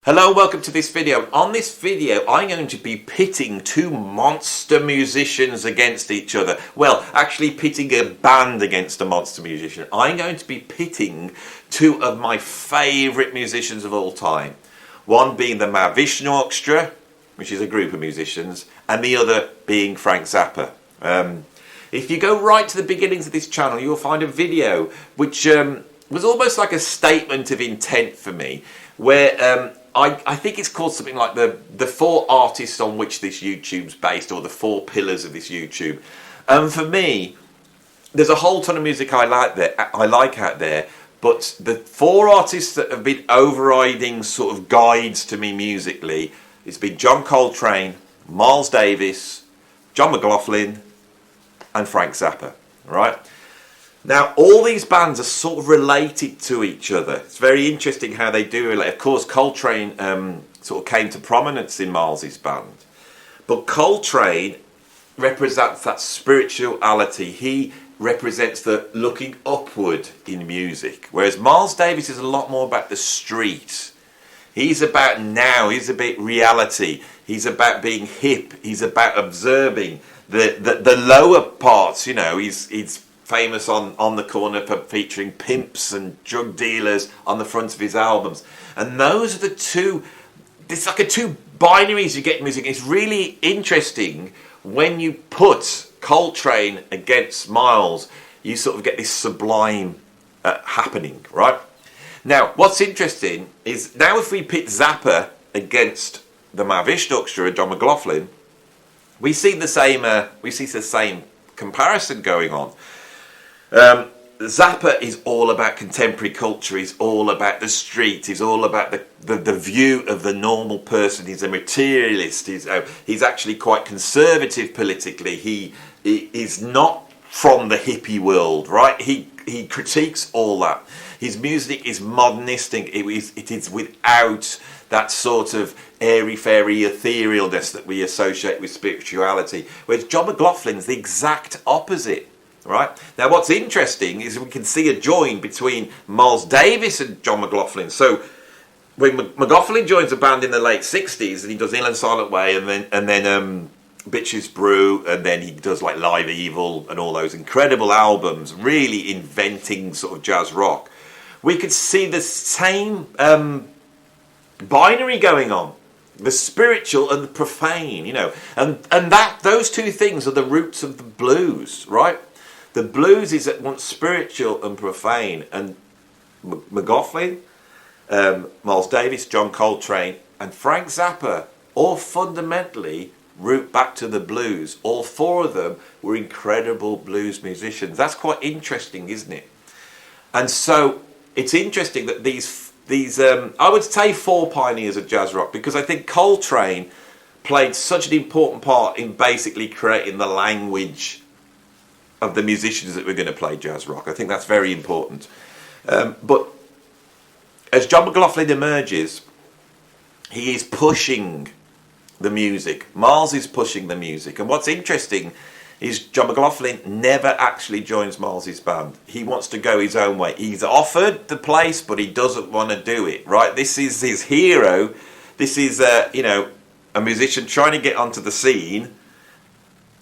Hello, welcome to this video. On this video, I'm going to be pitting two monster musicians against each other. Well, actually pitting a band against a monster musician. I'm going to be pitting two of my favourite musicians of all time. One being the Mahavishnu Orchestra, which is a group of musicians, and the other being Frank Zappa. If you go right to the beginnings of this channel, you'll find a video which was almost like a statement of intent for me, where I think it's called something like the four artists on which this YouTube's based, or the four pillars of this YouTube. And for me, there's a whole ton of music I like out there, but the four artists that have been overriding sort of guides to me musically, it's been John Coltrane, Miles Davis, John McLaughlin, and Frank Zappa, right? Now, all these bands are sort of related to each other. It's very interesting how they do relate. Of course, Coltrane sort of came to prominence in Miles's band. But Coltrane represents that spirituality. He represents the looking upward in music. Whereas Miles Davis is a lot more about the street. He's about now. He's about reality. He's about being hip. He's about observing the lower parts. You know, he's famous on the corner for featuring pimps and drug dealers on the front of his albums. And those are the two, it's like a two binaries you get in music. It's really interesting when you put Coltrane against Miles, you sort of get this sublime happening, right? Now, what's interesting is now if we pit Zappa against the Mahavishnu Orchestra and John McLaughlin, we see the same comparison going on. Zappa is all about contemporary culture. He's all about the street. He's all about the view of the normal person. He's a materialist. He's actually quite conservative politically. He is not from the hippie world, right? He critiques all that. His music is modernistic. It is without that sort of airy-fairy etherealness that we associate with spirituality. Whereas John McLaughlin's the exact opposite. Right? Now what's interesting is we can see a join between Miles Davis and John McLaughlin. So when McLaughlin joins a band in the late 60s and he does Ill and Silent Way and then Bitches Brew, and then he does like Live Evil and all those incredible albums, really inventing sort of jazz rock, we could see the same binary going on. The spiritual and the profane, you know, and that those two things are the roots of the blues, right? The blues is at once spiritual and profane, and McLaughlin, Miles Davis, John Coltrane, and Frank Zappa all fundamentally root back to the blues. All four of them were incredible blues musicians. That's quite interesting, isn't it? And so it's interesting that these I would say four pioneers of jazz rock, because I think Coltrane played such an important part in basically creating the language of the musicians that we're going to play jazz rock. I think that's very important. But as John McLaughlin emerges, he is pushing the music. Miles is pushing the music. And what's interesting is John McLaughlin never actually joins Miles's band. He wants to go his own way. He's offered the place, but he doesn't want to do it, right? This is his hero. This is, a musician trying to get onto the scene,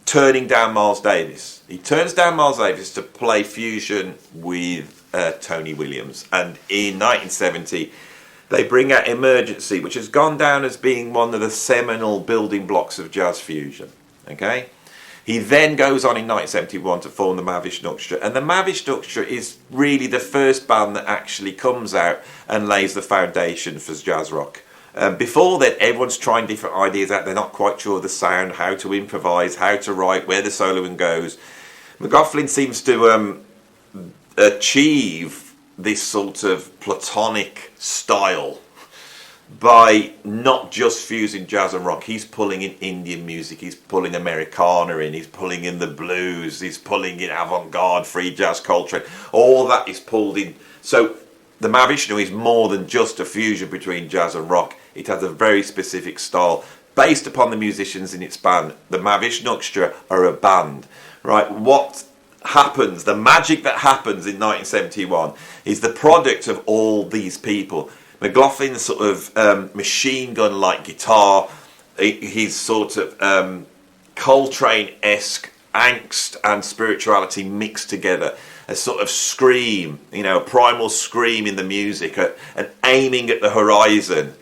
turning down Miles Davis. He turns down Miles Davis to play fusion with Tony Williams. And in 1970, they bring out Emergency, which has gone down as being one of the seminal building blocks of jazz fusion. Okay? He then goes on in 1971 to form the Mahavishnu Orchestra. And the Mahavishnu Orchestra is really the first band that actually comes out and lays the foundation for jazz rock. Before that, everyone's trying different ideas out. They're not quite sure of the sound, how to improvise, how to write, where the soloing goes. McLaughlin seems to achieve this sort of platonic style by not just fusing jazz and rock. He's pulling in Indian music, he's pulling Americana in, he's pulling in the blues, he's pulling in avant-garde, free jazz, Coltrane. All that is pulled in. So the Mahavishnu is more than just a fusion between jazz and rock. It has a very specific style based upon the musicians in its band. The Mahavishnu Orchestra are a band, right? What happens, the magic that happens in 1971 is the product of all these people. McLaughlin's sort of machine gun-like guitar, his sort of Coltrane-esque angst and spirituality mixed together. A sort of scream, a primal scream in the music, and aiming at the horizon.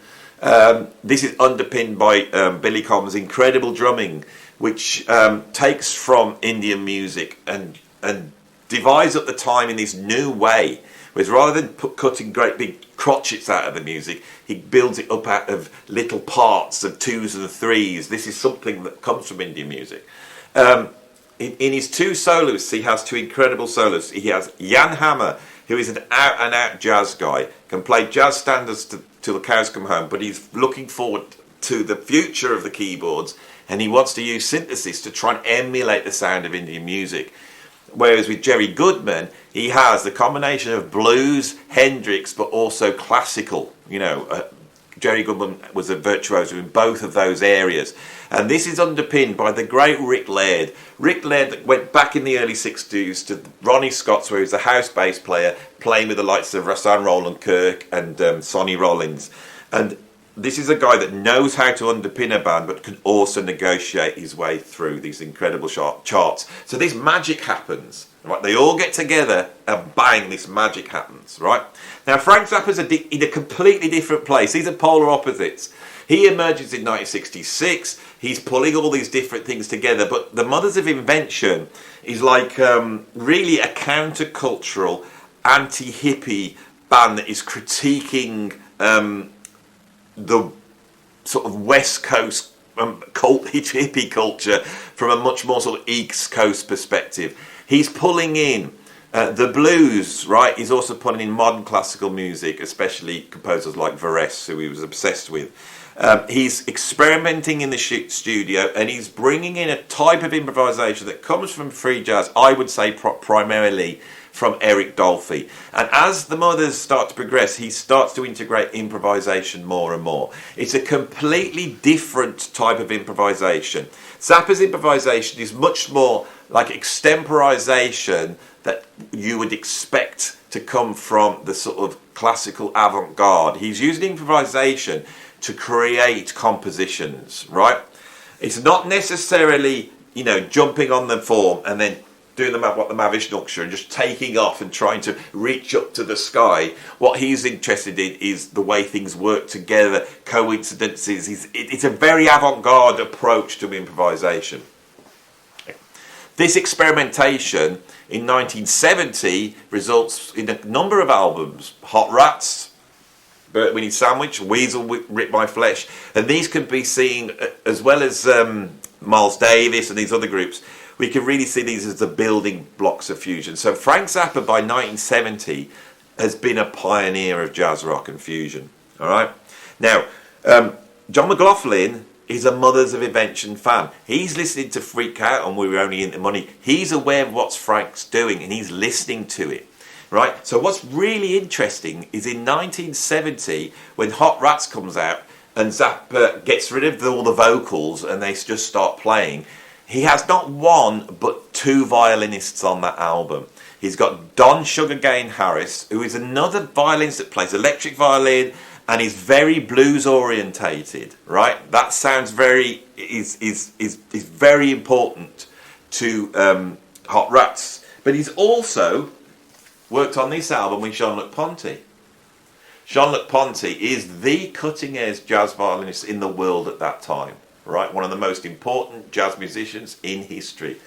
This is underpinned by Billy Cobham's incredible drumming, which takes from Indian music and divides up the time in this new way. Whereas rather than cutting great big crotchets out of the music, he builds it up out of little parts of twos and threes. This is something that comes from Indian music. In his two soloists, he has two incredible soloists. He has Jan Hammer, who is an out-and-out jazz guy, can play jazz standards till the cows come home, but he's looking forward to the future of the keyboards, and he wants to use synthesis to try and emulate the sound of Indian music. Whereas with Jerry Goodman, he has the combination of blues, Hendrix, but also classical. Jerry Goodman was a virtuoso in both of those areas. And this is underpinned by the great Rick Laird. Rick Laird that went back in the early 60s to Ronnie Scott's, where he was a house bass player, playing with the likes of Rahsaan Roland Kirk and Sonny Rollins. And this is a guy that knows how to underpin a band, but can also negotiate his way through these incredible charts. So this magic happens, right? They all get together and bang, this magic happens, right? Now Frank Zappa's in a completely different place. These are polar opposites. He emerges in 1966. He's pulling all these different things together, but the Mothers of Invention is like really a countercultural, anti-hippie band that is critiquing the sort of West Coast cult hippie culture from a much more sort of East Coast perspective. He's pulling in the blues, right? He's also pulling in modern classical music, especially composers like Varese, who he was obsessed with. He's experimenting in the studio, and he's bringing in a type of improvisation that comes from free jazz, I would say primarily from Eric Dolphy. And as the Mothers start to progress, he starts to integrate improvisation more and more. It's a completely different type of improvisation. Zappa's improvisation is much more like extemporization that you would expect to come from the sort of classical avant-garde. He's using improvisation to create compositions, right? It's not necessarily, jumping on the form and then doing what the Mahavishnu and just taking off and trying to reach up to the sky. What he's interested in is the way things work together, coincidences. It's a very avant-garde approach to improvisation. This experimentation in 1970 results in a number of albums. Hot Rats, Bert Winnie Sandwich, Weasel Rip My Flesh, and these can be seen as well as Miles Davis and these other groups. We can really see these as the building blocks of fusion. So Frank Zappa by 1970 has been a pioneer of jazz rock and fusion. All right. Now, John McLaughlin is a Mothers of Invention fan. He's listening to Freak Out and We Were Only Into Money. He's aware of what Frank's doing and he's listening to it. Right. So what's really interesting is in 1970 when Hot Rats comes out and Zappa gets rid of all the vocals and they just start playing. He has not one but two violinists on that album. He's got Don Sugarcane Harris, who is another violinist that plays electric violin and is very blues orientated. Right, that sounds very is very important to Hot Rats. But he's also worked on this album with Jean-Luc Ponty. Jean-Luc Ponty is the cutting-edge jazz violinist in the world at that time. Right, one of the most important jazz musicians in history.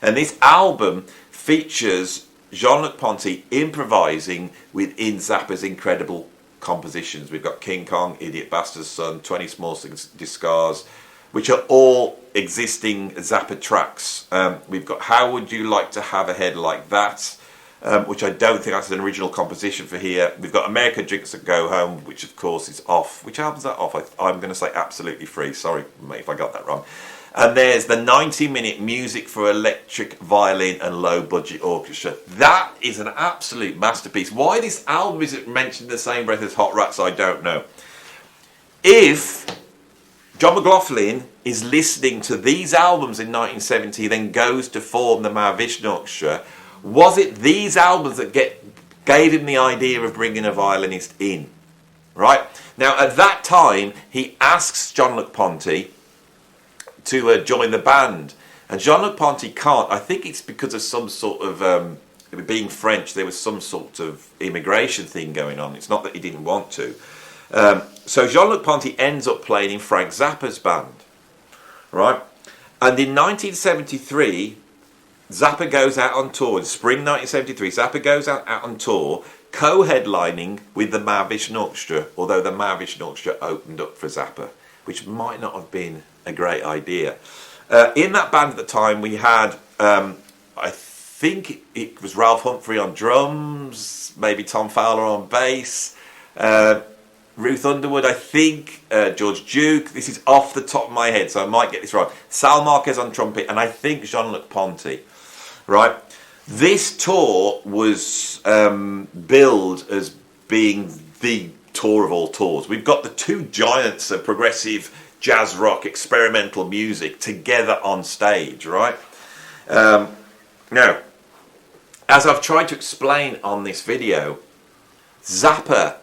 And this album features Jean-Luc Ponty improvising within Zappa's incredible compositions. We've got King Kong, Idiot Bastard's Son, 20 Small Discars, which are all existing Zappa tracks. We've got How Would You Like to Have a Head Like That, which I don't think that's an original composition for here. We've got America Drinks and Go Home, which of course is off. Which album's that off? I'm going to say Absolutely Free. Sorry, mate, if I got that wrong. And there's the 90-minute music for electric violin and low-budget orchestra. That is an absolute masterpiece. Why this album isn't mentioned in the same breath as Hot Rats, I don't know. If John McLaughlin is listening to these albums in 1970, then goes to form the Mahavishnu Orchestra, was it these albums that gave him the idea of bringing a violinist in? right? Now, at that time, he asks Jean-Luc Ponte to join the band. And Jean-Luc Ponte can't. I think it's because of some sort of, being French, there was some sort of immigration thing going on. It's not that he didn't want to. So Jean-Luc Ponte ends up playing in Frank Zappa's band, right? And in 1973, Zappa goes out on tour. In spring 1973, Zappa goes out on tour, co-headlining with the Mahavishnu Orchestra, although the Mahavishnu Orchestra opened up for Zappa, which might not have been a great idea. In that band at the time, we had, I think it was Ralph Humphrey on drums, maybe Tom Fowler on bass, Ruth Underwood, I think, George Duke. This is off the top of my head, so I might get this wrong. Sal Marquez on trumpet, and I think Jean-Luc Ponte, right? This tour was billed as being the tour of all tours. We've got the two giants of progressive jazz rock experimental music together on stage, right? Now, as I've tried to explain on this video, Zappa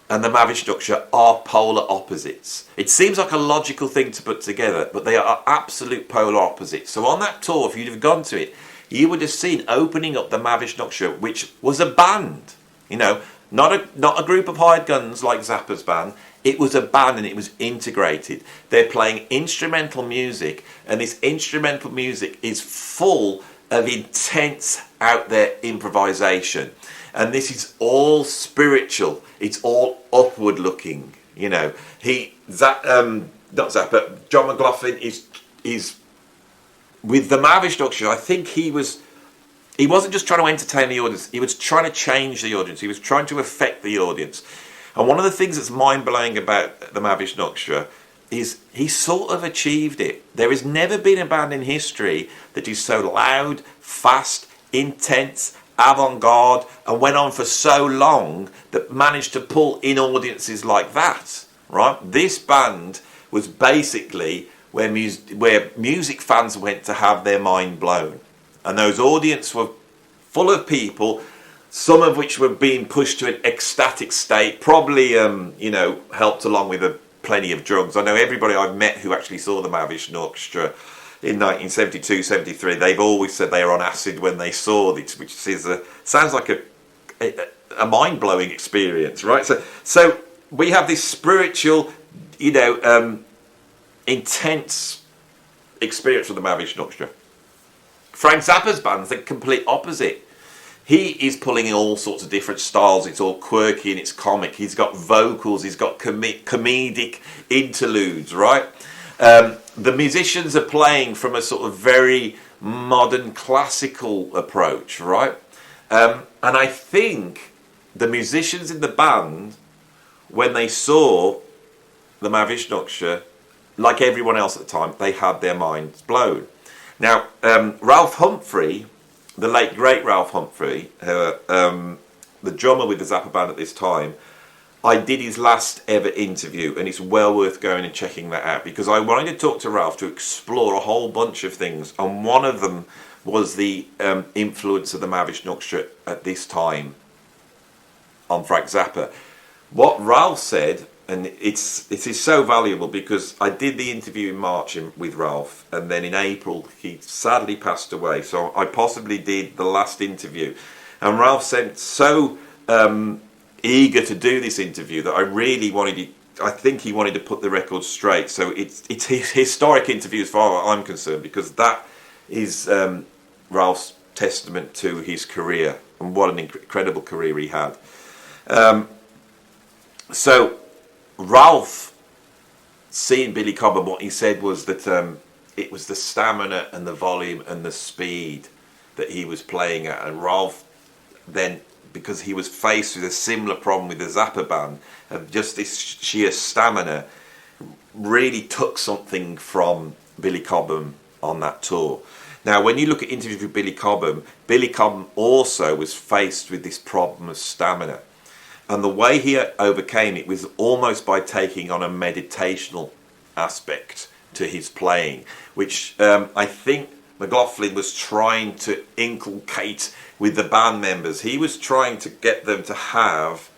and the Mahavishnu Orchestra are polar opposites. It seems like a logical thing to put together, but they are absolute polar opposites. So on that tour, if you'd have gone to it, you would have seen opening up the Mahavishnu Orchestra, which was a band, you know, not a group of hired guns like Zappa's band. It was a band and it was integrated. They're playing instrumental music, and this instrumental music is full of intense out there improvisation. And this is all spiritual. It's all upward looking. You know, not Zappa, John McLaughlin is with the Mahavishnu Orchestra. I think he wasn't just trying to entertain the audience. He was trying to change the audience. He was trying to affect the audience. And one of the things that's mind-blowing about the Mahavishnu Orchestra is he sort of achieved it. There has never been a band in history that is so loud, fast, intense, avant-garde, and went on for so long that managed to pull in audiences like that, right? This band was basically where music fans went to have their mind blown. And those audiences were full of people, some of which were being pushed to an ecstatic state, probably, helped along with plenty of drugs. I know everybody I've met who actually saw the Mahavishnu Orchestra in 1972, 73, they've always said they were on acid when they saw it, which sounds like a mind-blowing experience, right? So we have this spiritual, intense experience with the Mahavishnu Orchestra. Frank Zappa's band's the complete opposite. He is pulling in all sorts of different styles. It's all quirky and it's comic. He's got vocals. He's got comedic interludes, right? The musicians are playing from a sort of very modern classical approach, right? And I think the musicians in the band, when they saw the Mahavishnu Orchestra, like everyone else at the time, they had their minds blown. Now, Ralph Humphrey, the late great Ralph Humphrey, the drummer with the Zappa band at this time, I did his last ever interview, and it's well worth going and checking that out, because I wanted to talk to Ralph to explore a whole bunch of things, and one of them was the influence of the Mahavishnu Orchestra at this time on Frank Zappa. What Ralph said, and it is so valuable, because I did the interview in March with Ralph, and then in April he sadly passed away, so I possibly did the last interview, and Ralph said so eager to do this interview that I think he wanted to put the record straight. So it's his historic interview as far as I'm concerned, because that is Ralph's testament to his career, and what an incredible career he had. So Ralph, seeing Billy Cobham, what he said was that it was the stamina and the volume and the speed that he was playing at, and Ralph then, because he was faced with a similar problem with the Zappa band, of just this sheer stamina, really took something from Billy Cobham on that tour. Now, when you look at interviews with Billy Cobham also was faced with this problem of stamina. And the way he overcame it was almost by taking on a meditational aspect to his playing, which I think McLaughlin was trying to inculcate with the band members. He was trying to get them to have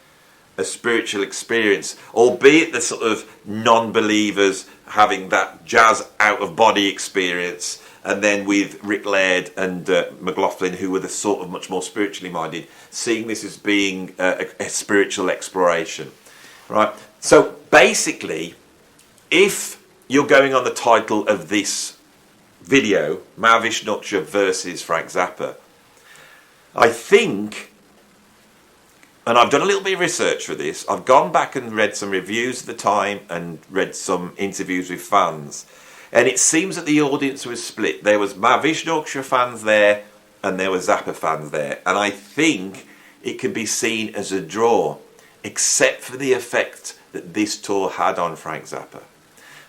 a spiritual experience, albeit the sort of non-believers having that jazz out-of-body experience, and then with Rick Laird and McLaughlin, who were the sort of much more spiritually minded, seeing this as being a spiritual exploration, right? So basically, if you're going on the title of this video, Mahavishnu versus Frank Zappa, I think, and I've done a little bit of research for this, I've gone back and read some reviews at the time and read some interviews with fans, and it seems that the audience was split. There was Mahavishnu fans there and there were Zappa fans there, and I think it can be seen as a draw, except for the effect that this tour had on Frank Zappa.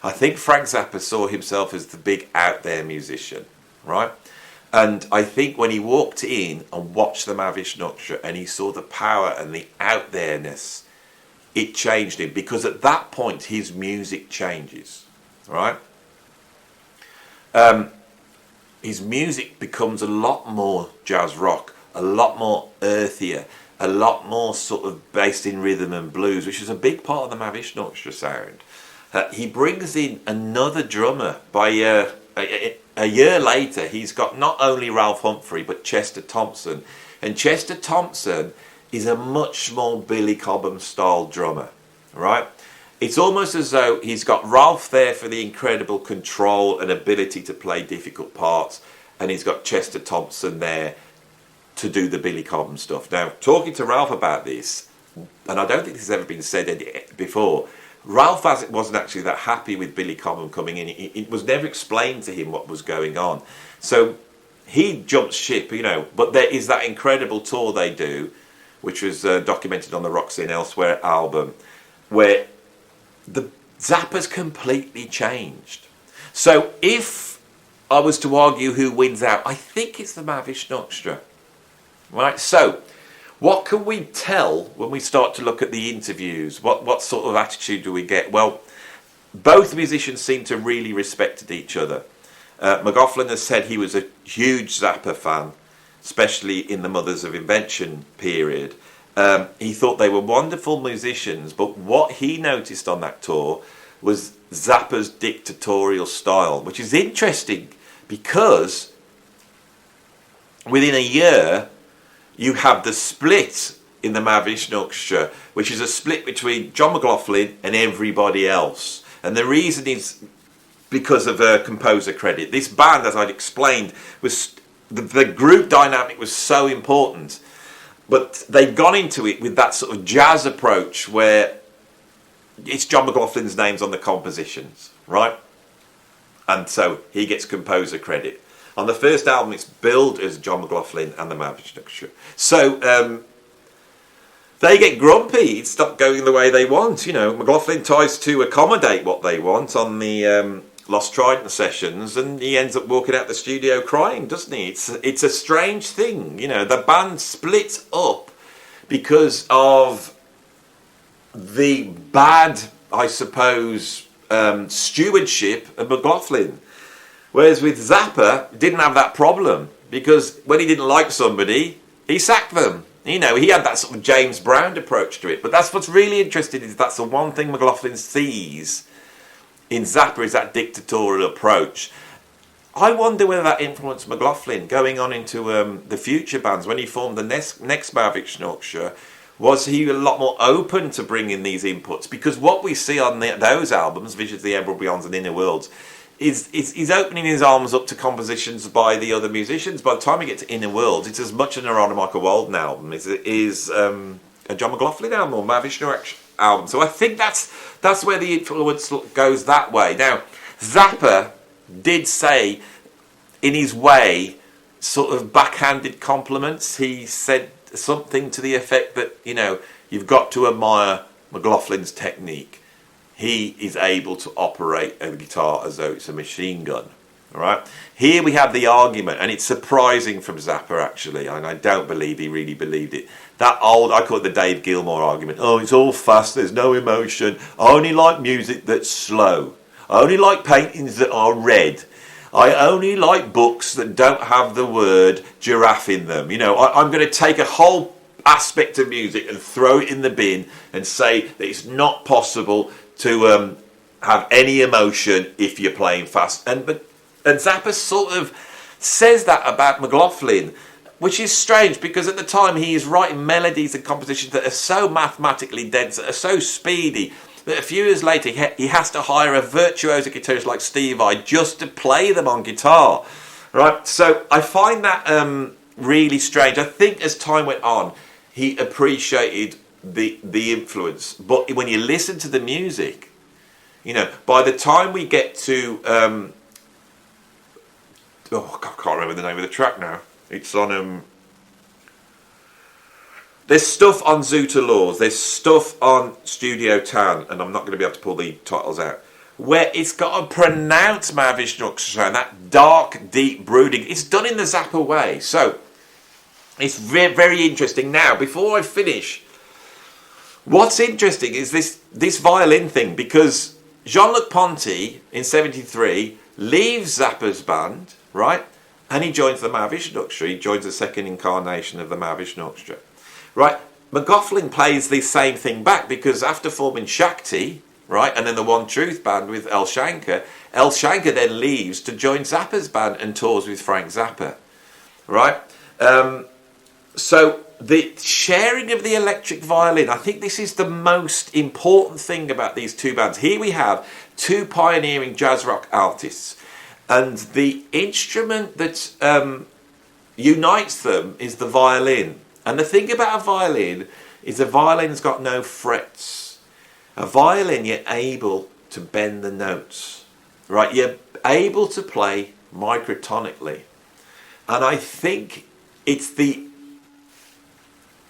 I think Frank Zappa saw himself as the big out there musician, right? And I think when he walked in and watched the Mahavishnu and he saw the power and the out there-ness, it changed him, because at that point his music changes, right? His music becomes a lot more jazz rock, a lot more earthier, a lot more sort of based in rhythm and blues, which is a big part of the Mahavishnu sound. He brings in another drummer. By a year later, he's got not only Ralph Humphrey, but Chester Thompson. And Chester Thompson is a much more Billy Cobham style drummer, right? It's almost as though he's got Ralph there for the incredible control and ability to play difficult parts, and he's got Chester Thompson there to do the Billy Cobham stuff. Now, talking to Ralph about this, and I don't think this has ever been said before, Ralph wasn't actually that happy with Billy Cobham coming in. It was never explained to him what was going on. So he jumped ship, you know. But there is that incredible tour they do, which was documented on the Roxy and Elsewhere album, where the Zappa's completely changed. So if I was to argue who wins out, I think it's the Mahavishnu. Right? So what can we tell when we start to look at the interviews? What sort of attitude do we get? Well, both musicians seem to really respect each other. McLaughlin has said he was a huge Zappa fan, especially in the Mothers of Invention period. He thought they were wonderful musicians, but what he noticed on that tour was Zappa's dictatorial style, which is interesting because within a year, you have the split in the Mahavishnu, which is a split between John McLaughlin and everybody else. And the reason is because of composer credit. This band, as I'd explained, was the group dynamic was so important. But they'd gone into it with that sort of jazz approach where it's John McLaughlin's names on the compositions, right? And so he gets composer credit. On the first album, it's billed as John McLaughlin and the Mahavishnu. So they get grumpy. It's not going the way they want. You know, McLaughlin tries to accommodate what they want on the Lost Trident sessions, and he ends up walking out the studio crying, doesn't he? It's a strange thing. You know, the band splits up because of the bad, I suppose, stewardship of McLaughlin. Whereas with Zappa, didn't have that problem, because when he didn't like somebody, he sacked them. You know, he had that sort of James Brown approach to it. But that's what's really interesting, is that's the one thing McLaughlin sees in Zappa, is that dictatorial approach. I wonder whether that influenced McLaughlin going on into the future bands. When he formed the next Mahavishnu, was he a lot more open to bringing these inputs? Because what we see on those albums, Visions of the Emerald Beyonds and Inner Worlds, is opening his arms up to compositions by the other musicians. By the time we get to Inner Worlds, it's as much an Arana Michael Walden album as it is a John McLaughlin album or Mahavishnu album. So I think that's where the influence goes that way. Now, Zappa did say, in his way, sort of backhanded compliments. He said something to the effect that, you know, you've got to admire McLaughlin's technique. He is able to operate a guitar as though it's a machine gun. All right. Here we have the argument, and it's surprising from Zappa, actually, and I don't believe he really believed it. That old, I call it the Dave Gilmour argument. Oh, it's all fast, there's no emotion. I only like music that's slow. I only like paintings that are red. I only like books that don't have the word giraffe in them. You know, I'm going to take a whole aspect of music and throw it in the bin and say that it's not possible to have any emotion if you're playing fast. And Zappa sort of says that about McLaughlin, which is strange because at the time he is writing melodies and compositions that are so mathematically dense, that are so speedy, that a few years later he has to hire a virtuoso guitarist like Steve Vai just to play them on guitar. Right? So I find that really strange. I think as time went on, he appreciated the influence. But when you listen to the music, you know, by the time we get to I can't remember the name of the track now. It's on there's stuff on Zoota Laws, there's stuff on Studio Town, and I'm not going to be able to pull the titles out, where it's got a pronounced Mahavishnu sound, that dark, deep brooding. It's done in the Zappa way. So it's very interesting. Now, before I finish, what's interesting is this violin thing, because Jean-Luc Ponty in '73 leaves Zappa's band, right? And he joins the Mahavishnu Orchestra. He joins the second incarnation of the Mahavishnu Orchestra. Right? McLaughlin plays the same thing back, because after forming Shakti, right, and then the One Truth band with El Shankar then leaves to join Zappa's band and tours with Frank Zappa. Right? So the sharing of the electric violin, I think this is the most important thing about these two bands. Here we have two pioneering jazz rock artists, and the instrument that unites them is the violin. And the thing about a violin is a violin's got no frets. A violin, you're able to bend the notes, right? You're able to play microtonically. And I think it's the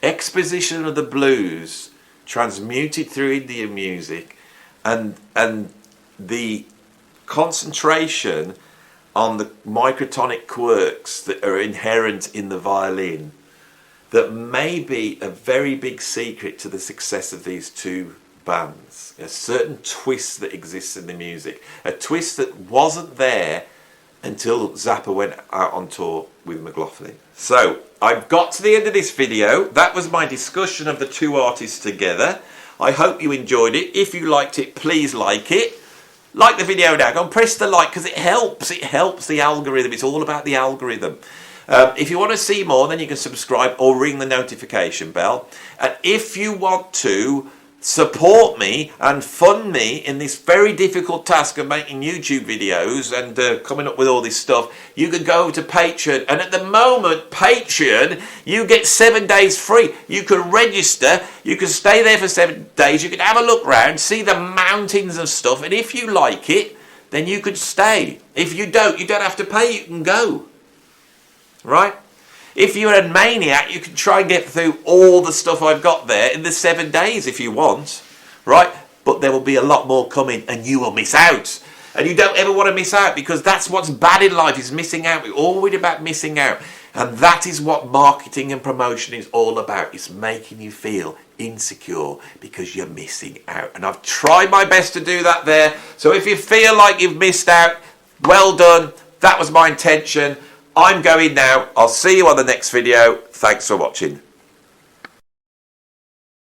exposition of the blues transmuted through Indian music and the concentration on the microtonic quirks that are inherent in the violin that may be a very big secret to the success of these two bands. A certain twist that exists in the music, a twist that wasn't there until Zappa went out on tour with McLaughlin. So I've got to the end of this video. That was my discussion of the two artists together. I hope you enjoyed it. If you liked it, please like it. Like the video now. Go and press the like, because it helps. It helps the algorithm. It's all about the algorithm. If you want to see more, then you can subscribe or ring the notification bell. And if you want to support me and fund me in this very difficult task of making YouTube videos and coming up with all this stuff, you can go to Patreon. And at the moment, Patreon, you get 7 days free. You can register, you can stay there for 7 days, you can have a look round, see the mountains and stuff, and if you like it, then you can stay. If you don't have to pay, you can go. Right? If you're a maniac, you can try and get through all the stuff I've got there in the 7 days if you want. Right? But there will be a lot more coming and you will miss out. And you don't ever want to miss out, because that's what's bad in life, is missing out. We're all worried about missing out. And that is what marketing and promotion is all about. It's making you feel insecure because you're missing out. And I've tried my best to do that there. So if you feel like you've missed out, well done. That was my intention. I'm going now. I'll see you on the next video. Thanks for watching.